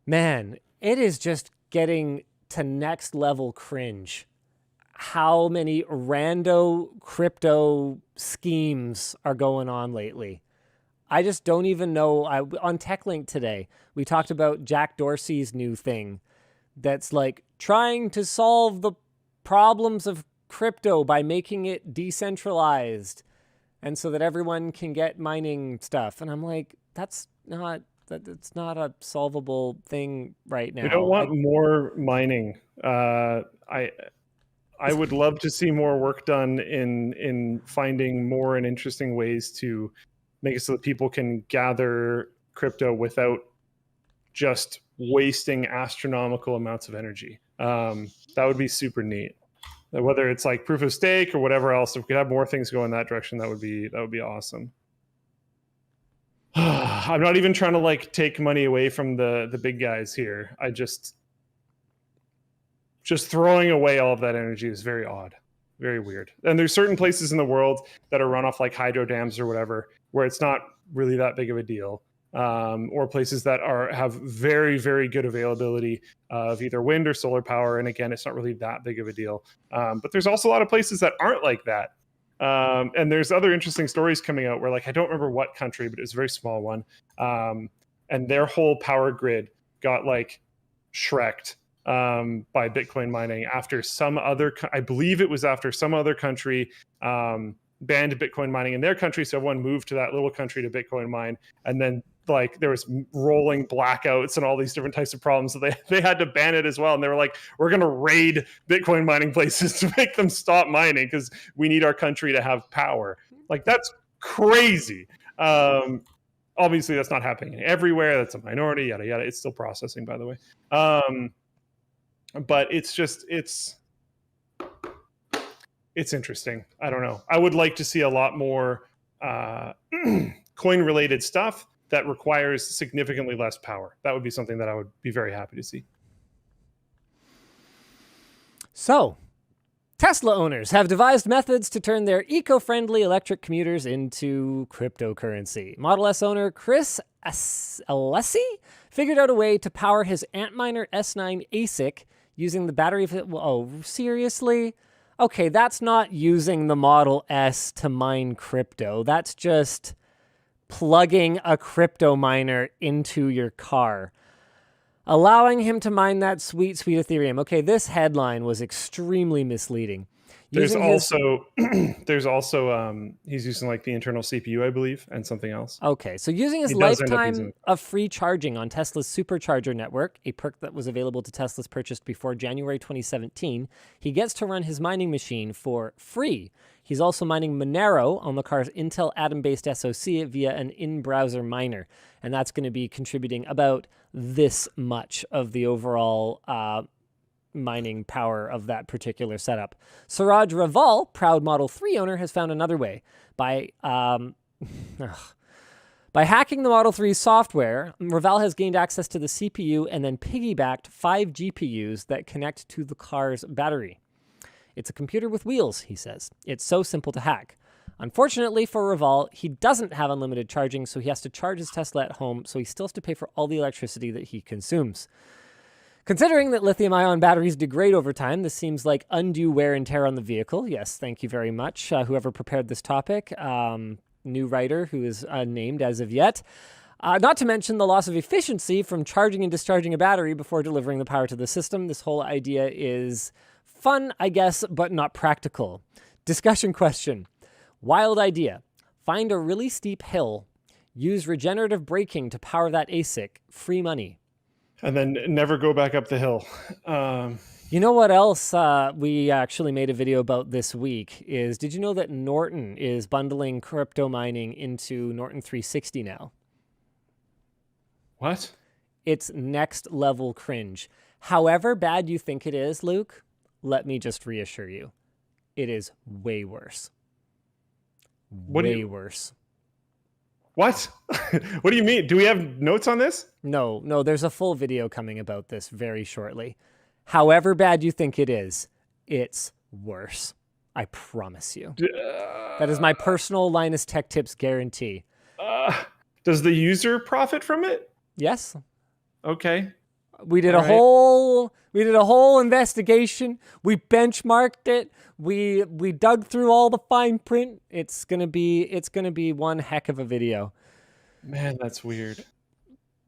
Man, it is just getting to next level cringe. How many rando crypto schemes are going on lately? I just don't even know. On TechLink today, we talked about Jack Dorsey's new thing that's like trying to solve the problems of crypto by making it decentralized and so that everyone can get mining stuff. And I'm like, that's not a solvable thing right We don't now. want more mining. I would love to see more work done in finding more and interesting ways to make it so that people can gather crypto without just wasting astronomical amounts of energy. That would be super neat. Whether it's like proof of stake or whatever else, if we could have more things go in that direction, that would be awesome. I'm not even trying to like take money away from the big guys here. I just throwing away all of that energy is very odd, very weird. And there's certain places in the world that are run off like hydro dams or whatever, where it's not really that big of a deal. Or places that have very, very good availability of either wind or solar power. And again, it's not really that big of a deal. But there's also a lot of places that aren't like that. And there's other interesting stories coming out where, like, I don't remember what country, but it was a very small one. And their whole power grid got like shreked by Bitcoin mining after some other, I believe it was after some other country banned Bitcoin mining in their country. So everyone moved to that little country to Bitcoin mine. And then like there was rolling blackouts and all these different types of problems. So they had to ban it as well. And they were like, we're going to raid Bitcoin mining places to make them stop mining because we need our country to have power. Like, that's crazy. Obviously that's not happening everywhere. That's a minority, yada, yada. It's still processing, by the way. But it's interesting. I don't know. I would like to see a lot more coin related stuff that requires significantly less power. That would be something that I would be very happy to see. So, Tesla owners have devised methods to turn their eco-friendly electric commuters into cryptocurrency. Model S owner Chris Alessi figured out a way to power his Antminer S9 ASIC using the battery. Oh, seriously? Okay, that's not using the Model S to mine crypto. That's just plugging a crypto miner into your car, allowing him to mine that sweet, sweet Ethereum. Okay, this headline was extremely misleading. There's also he's using like the internal CPU, I believe, and something else. Okay, so using his lifetime of free charging on Tesla's supercharger network, a perk that was available to Teslas purchased before January 2017, he gets to run his mining machine for free. He's also mining Monero on the car's Intel Atom-based SoC via an in-browser miner, and that's going to be contributing about this much of the overall mining power of that particular setup. Suraj Raval, proud Model 3 owner, has found another way. By hacking the Model 3 software, Raval has gained access to the CPU and then piggybacked 5 GPUs that connect to the car's battery. It's a computer with wheels, he says. It's so simple to hack. Unfortunately for Raval, he doesn't have unlimited charging, so he has to charge his Tesla at home, so he still has to pay for all the electricity that he consumes. Considering that lithium-ion batteries degrade over time, this seems like undue wear and tear on the vehicle. Yes, thank you very much, whoever prepared this topic. New writer who is unnamed as of yet. Not to mention the loss of efficiency from charging and discharging a battery before delivering the power to the system. This whole idea is fun, I guess, but not practical. Discussion question. Wild idea. Find a really steep hill. Use regenerative braking to power that ASIC. Free money. And then never go back up the hill. You know what else we actually made a video about this week is, did you know that Norton is bundling crypto mining into Norton 360 now? What? It's next level cringe. However bad you think it is, Luke, let me just reassure you. It is way worse. Way worse. What? What do you mean? Do we have notes on this? No, there's a full video coming about this very shortly. However bad you think it is, it's worse. I promise you. That is my personal Linus Tech Tips guarantee. Does the user profit from it? Yes. Okay. We did All a right. whole investigation. We benchmarked it. We dug through all the fine print. It's gonna be one heck of a video. Man, that's weird.